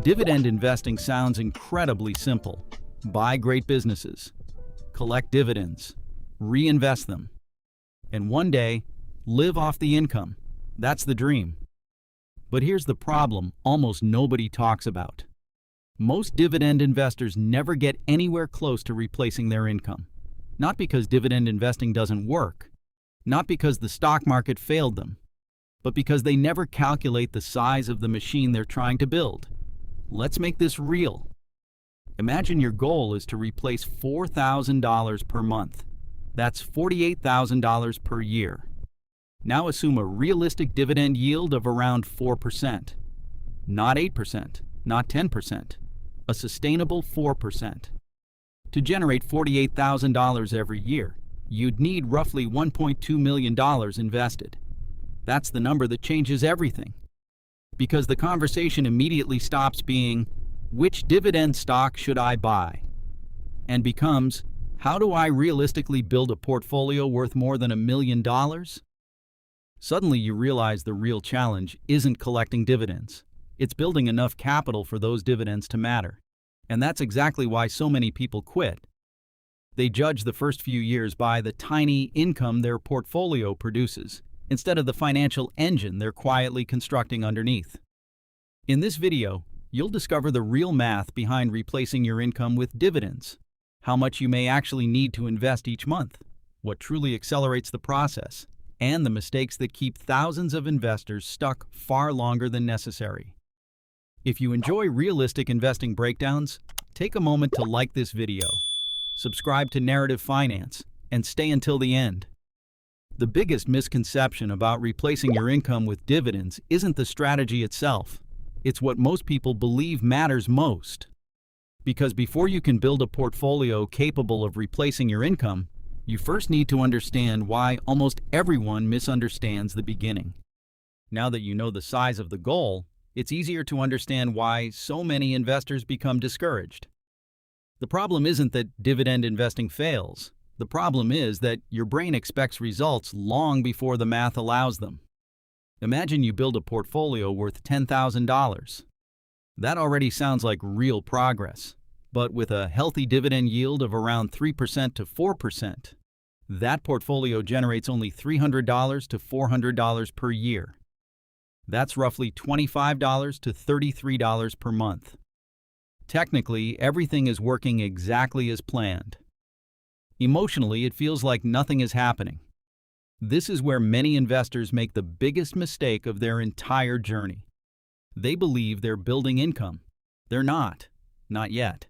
Dividend investing sounds incredibly simple. Buy great businesses, collect dividends, reinvest them, and one day, live off the income. That's the dream. But here's the problem almost nobody talks about. Most dividend investors never get anywhere close to replacing their income. Not because dividend investing doesn't work, not because the stock market failed them, but because they never calculate the size of the machine they're trying to build. Let's make this real. Imagine your goal is to replace $4,000 per month. That's $48,000 per year. Now assume a realistic dividend yield of around 4%. Not 8%, not 10%. A sustainable 4%. To generate $48,000 every year, you'd need roughly $1.2 million invested. That's the number that changes everything. Because the conversation immediately stops being, which dividend stock should I buy? And becomes, how do I realistically build a portfolio worth more than $1 million? Suddenly you realize the real challenge isn't collecting dividends. It's building enough capital for those dividends to matter. And that's exactly why so many people quit. They judge the first few years by the tiny income their portfolio produces, instead of the financial engine they're quietly constructing underneath. In this video, you'll discover the real math behind replacing your income with dividends, how much you may actually need to invest each month, what truly accelerates the process, and the mistakes that keep thousands of investors stuck far longer than necessary. If you enjoy realistic investing breakdowns, take a moment to like this video, subscribe to Narrative Finance, and stay until the end. The biggest misconception about replacing your income with dividends isn't the strategy itself. It's what most people believe matters most. Because before you can build a portfolio capable of replacing your income, you first need to understand why almost everyone misunderstands the beginning. Now that you know the size of the goal, it's easier to understand why so many investors become discouraged. The problem isn't that dividend investing fails. The problem is that your brain expects results long before the math allows them. Imagine you build a portfolio worth $10,000. That already sounds like real progress, but with a healthy dividend yield of around 3% to 4%, that portfolio generates only $300 to $400 per year. That's roughly $25 to $33 per month. Technically, everything is working exactly as planned. Emotionally, it feels like nothing is happening. This is where many investors make the biggest mistake of their entire journey. They believe they're building income. They're not yet.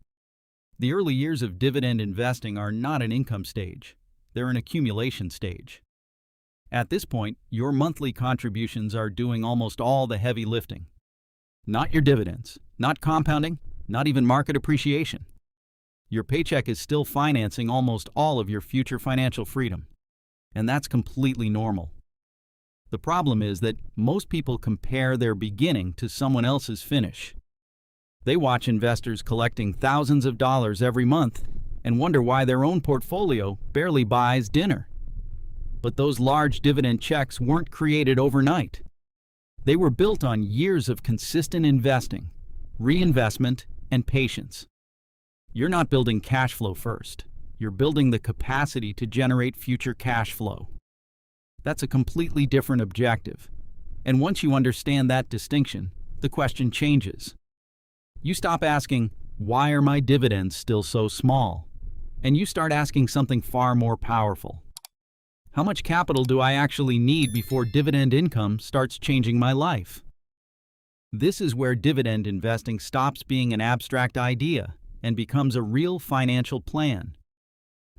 The early years of dividend investing are not an income stage. They're an accumulation stage. At this point, your monthly contributions are doing almost all the heavy lifting. Not your dividends, not compounding, not even market appreciation. Your paycheck is still financing almost all of your future financial freedom. And that's completely normal. The problem is that most people compare their beginning to someone else's finish. They watch investors collecting thousands of dollars every month and wonder why their own portfolio barely buys dinner. But those large dividend checks weren't created overnight. They were built on years of consistent investing, reinvestment, and patience. You're not building cash flow first. You're building the capacity to generate future cash flow. That's a completely different objective. And once you understand that distinction, the question changes. You stop asking, why are my dividends still so small? And you start asking something far more powerful. How much capital do I actually need before dividend income starts changing my life? This is where dividend investing stops being an abstract idea and becomes a real financial plan.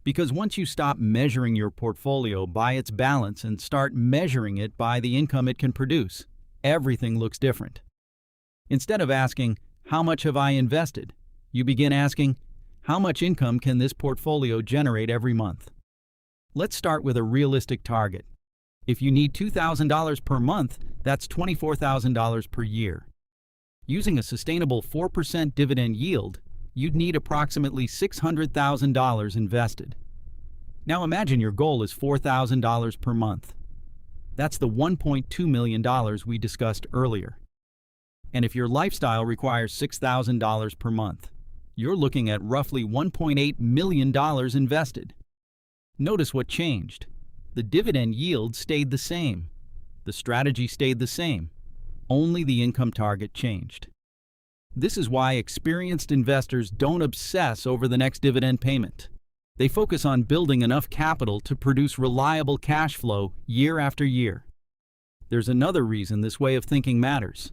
Because once you stop measuring your portfolio by its balance and start measuring it by the income it can produce, everything looks different. Instead of asking, how much have I invested? You begin asking, how much income can this portfolio generate every month? Let's start with a realistic target. If you need $2,000 per month, that's $24,000 per year. Using a sustainable 4% dividend yield, you'd need approximately $600,000 invested. Now imagine your goal is $4,000 per month. That's the $1.2 million we discussed earlier. And if your lifestyle requires $6,000 per month, you're looking at roughly $1.8 million invested. Notice what changed. The dividend yield stayed the same. The strategy stayed the same. Only the income target changed. This is why experienced investors don't obsess over the next dividend payment. They focus on building enough capital to produce reliable cash flow year after year. There's another reason this way of thinking matters.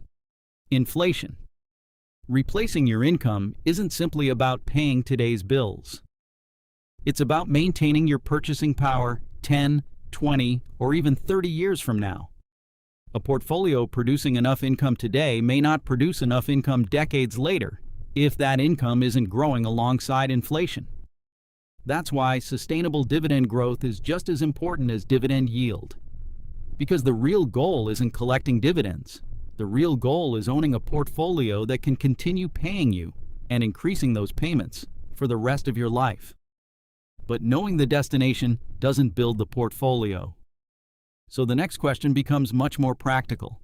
Inflation. Replacing your income isn't simply about paying today's bills. It's about maintaining your purchasing power 10, 20, or even 30 years from now. A portfolio producing enough income today may not produce enough income decades later if that income isn't growing alongside inflation. That's why sustainable dividend growth is just as important as dividend yield. Because the real goal isn't collecting dividends. The real goal is owning a portfolio that can continue paying you and increasing those payments for the rest of your life. But knowing the destination doesn't build the portfolio. So the next question becomes much more practical.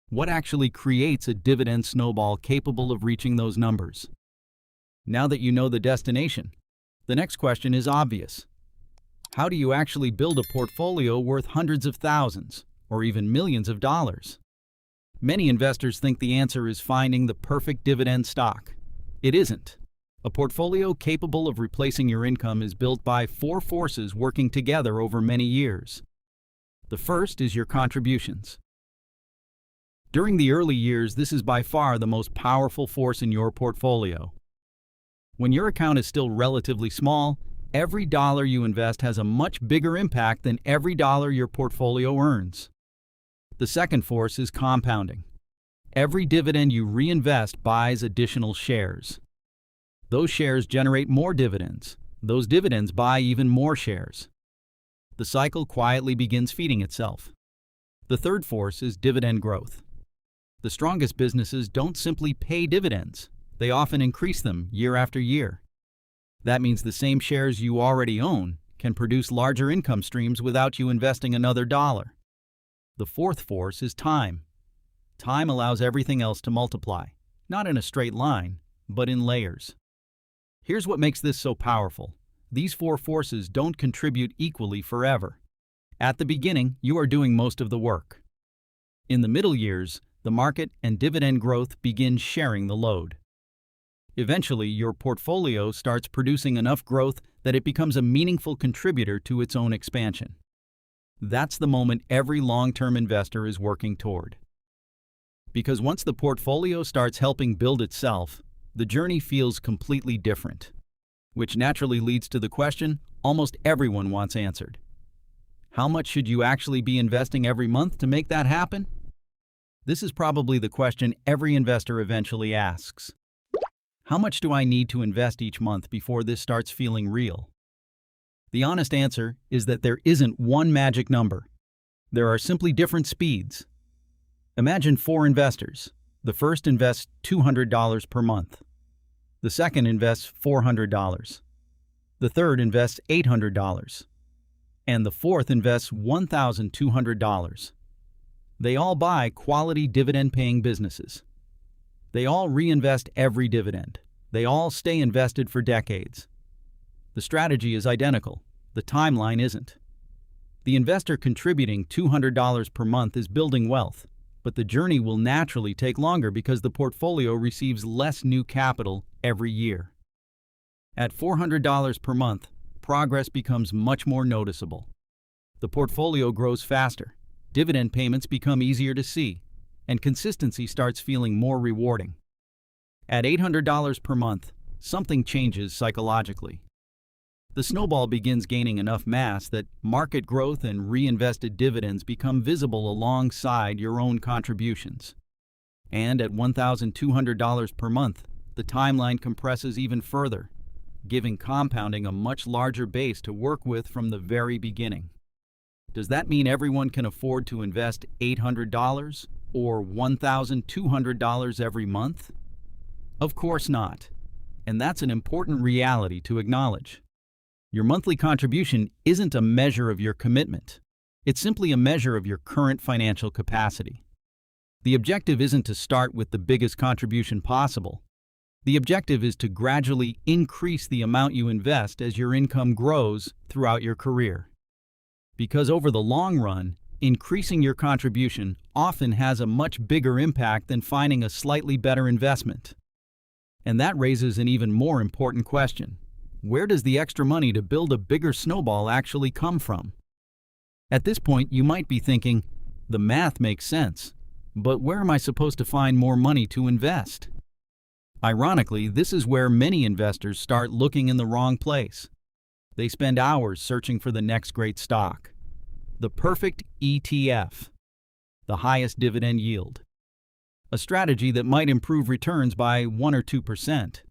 What actually creates a dividend snowball capable of reaching those numbers? Now that you know the destination, the next question is obvious. How do you actually build a portfolio worth hundreds of thousands or even millions of dollars? Many investors think the answer is finding the perfect dividend stock. It isn't. A portfolio capable of replacing your income is built by 4 forces working together over many years. The first is your contributions. During the early years, this is by far the most powerful force in your portfolio. When your account is still relatively small, every dollar you invest has a much bigger impact than every dollar your portfolio earns. The second force is compounding. Every dividend you reinvest buys additional shares. Those shares generate more dividends. Those dividends buy even more shares. The cycle quietly begins feeding itself. The third force is dividend growth. The strongest businesses don't simply pay dividends. They often increase them year after year. That means the same shares you already own can produce larger income streams without you investing another dollar. The fourth force is time. Time allows everything else to multiply, not in a straight line, but in layers. Here's what makes this so powerful. These 4 forces don't contribute equally forever. At the beginning, you are doing most of the work. In the middle years, the market and dividend growth begin sharing the load. Eventually, your portfolio starts producing enough growth that it becomes a meaningful contributor to its own expansion. That's the moment every long-term investor is working toward. Because once the portfolio starts helping build itself, the journey feels completely different. Which naturally leads to the question almost everyone wants answered. How much should you actually be investing every month to make that happen? This is probably the question every investor eventually asks. How much do I need to invest each month before this starts feeling real? The honest answer is that there isn't one magic number. There are simply different speeds. Imagine 4 investors. The first invests $200 per month. The second invests $400. The third invests $800. And the fourth invests $1,200. They all buy quality dividend-paying businesses. They all reinvest every dividend. They all stay invested for decades. The strategy is identical. The timeline isn't. The investor contributing $200 per month is building wealth, but the journey will naturally take longer because the portfolio receives less new capital every year. At $400 per month, progress becomes much more noticeable. The portfolio grows faster, dividend payments become easier to see, and consistency starts feeling more rewarding. At $800 per month, something changes psychologically. The snowball begins gaining enough mass that market growth and reinvested dividends become visible alongside your own contributions. And at $1,200 per month, the timeline compresses even further, giving compounding a much larger base to work with from the very beginning. Does that mean everyone can afford to invest $800 or $1,200 every month? Of course not. And that's an important reality to acknowledge. Your monthly contribution isn't a measure of your commitment. It's simply a measure of your current financial capacity. The objective isn't to start with the biggest contribution possible. The objective is to gradually increase the amount you invest as your income grows throughout your career. Because over the long run, increasing your contribution often has a much bigger impact than finding a slightly better investment. And that raises an even more important question. Where does the extra money to build a bigger snowball actually come from? At this point, you might be thinking, the math makes sense, but where am I supposed to find more money to invest? Ironically, this is where many investors start looking in the wrong place. They spend hours searching for the next great stock, the perfect ETF, the highest dividend yield, a strategy that might improve returns by 1 or 2%.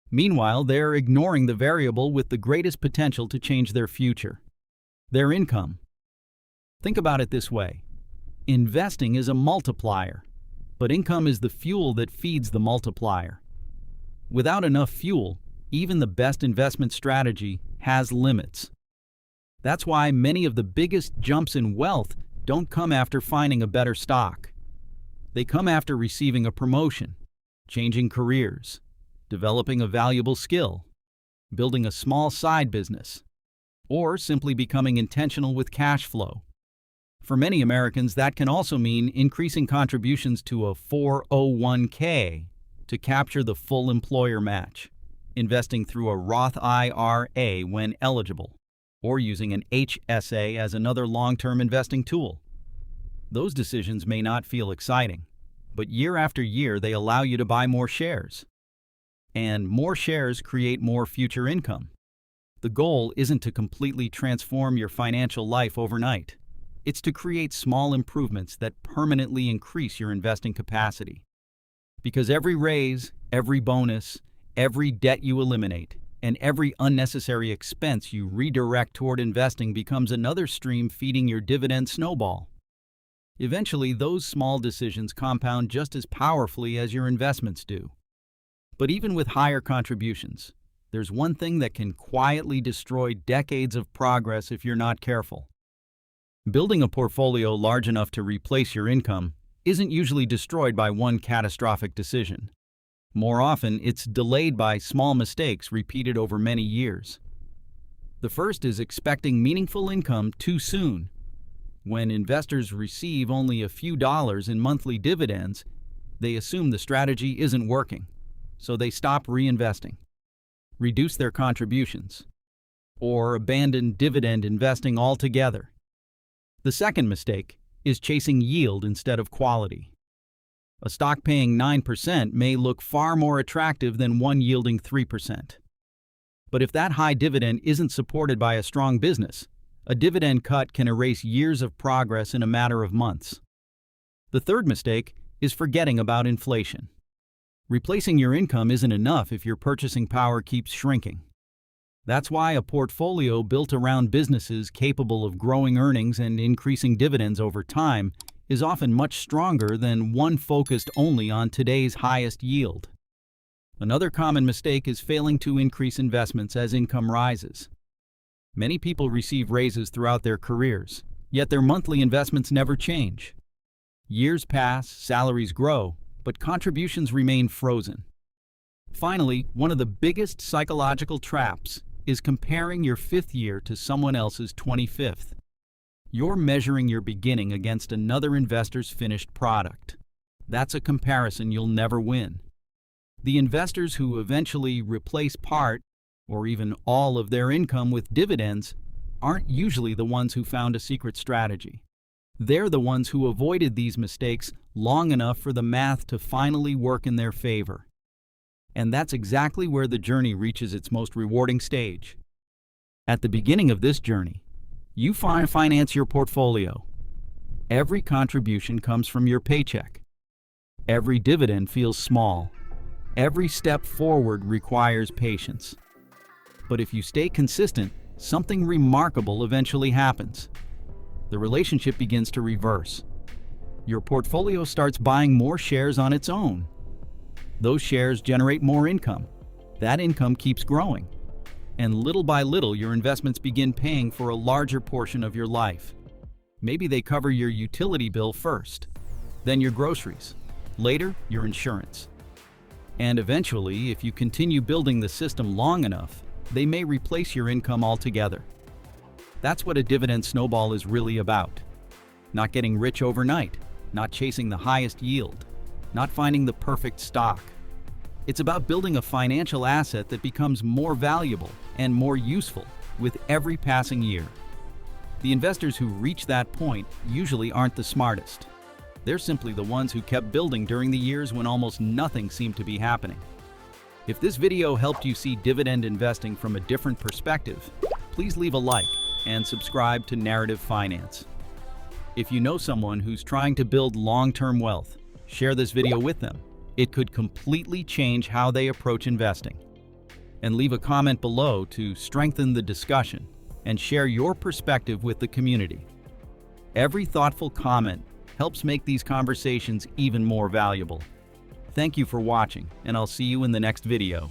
Meanwhile, they're ignoring the variable with the greatest potential to change their future, their income. Think about it this way. Investing is a multiplier, but income is the fuel that feeds the multiplier. Without enough fuel, even the best investment strategy has limits. That's why many of the biggest jumps in wealth don't come after finding a better stock. They come after receiving a promotion, changing careers, developing a valuable skill, building a small side business, or simply becoming intentional with cash flow. For many Americans, that can also mean increasing contributions to a 401k to capture the full employer match, investing through a Roth IRA when eligible, or using an HSA as another long-term investing tool. Those decisions may not feel exciting, but year after year they allow you to buy more shares. And more shares create more future income. The goal isn't to completely transform your financial life overnight. It's to create small improvements that permanently increase your investing capacity. Because every raise, every bonus, every debt you eliminate, and every unnecessary expense you redirect toward investing becomes another stream feeding your dividend snowball. Eventually, those small decisions compound just as powerfully as your investments do. But even with higher contributions, there's one thing that can quietly destroy decades of progress if you're not careful. Building a portfolio large enough to replace your income isn't usually destroyed by one catastrophic decision. More often, it's delayed by small mistakes repeated over many years. The first is expecting meaningful income too soon. When investors receive only a few dollars in monthly dividends, they assume the strategy isn't working, so they stop reinvesting, reduce their contributions, or abandon dividend investing altogether. The second mistake is chasing yield instead of quality. A stock paying 9% may look far more attractive than one yielding 3%. But if that high dividend isn't supported by a strong business, a dividend cut can erase years of progress in a matter of months. The third mistake is forgetting about inflation. Replacing your income isn't enough if your purchasing power keeps shrinking. That's why a portfolio built around businesses capable of growing earnings and increasing dividends over time is often much stronger than one focused only on today's highest yield. Another common mistake is failing to increase investments as income rises. Many people receive raises throughout their careers, yet their monthly investments never change. Years pass, salaries grow, but contributions remain frozen. Finally, one of the biggest psychological traps is comparing your 5th year to someone else's 25th. You're measuring your beginning against another investor's finished product. That's a comparison you'll never win. The investors who eventually replace part or even all of their income with dividends aren't usually the ones who found a secret strategy. They're the ones who avoided these mistakes long enough for the math to finally work in their favor. And that's exactly where the journey reaches its most rewarding stage. At the beginning of this journey, you finance your portfolio. Every contribution comes from your paycheck. Every dividend feels small. Every step forward requires patience. But if you stay consistent, something remarkable eventually happens. The relationship begins to reverse. Your portfolio starts buying more shares on its own. Those shares generate more income. That income keeps growing. And little by little, your investments begin paying for a larger portion of your life. Maybe they cover your utility bill first, then your groceries, later your insurance. And eventually, if you continue building the system long enough, they may replace your income altogether. That's what a dividend snowball is really about. Not getting rich overnight, not chasing the highest yield, not finding the perfect stock. It's about building a financial asset that becomes more valuable and more useful with every passing year. The investors who reach that point usually aren't the smartest. They're simply the ones who kept building during the years when almost nothing seemed to be happening. If this video helped you see dividend investing from a different perspective, please leave a like and subscribe to Narrative Finance. If you know someone who's trying to build long-term wealth, share this video with them. It could completely change how they approach investing. And leave a comment below to strengthen the discussion and share your perspective with the community. Every thoughtful comment helps make these conversations even more valuable. Thank you for watching, and I'll see you in the next video.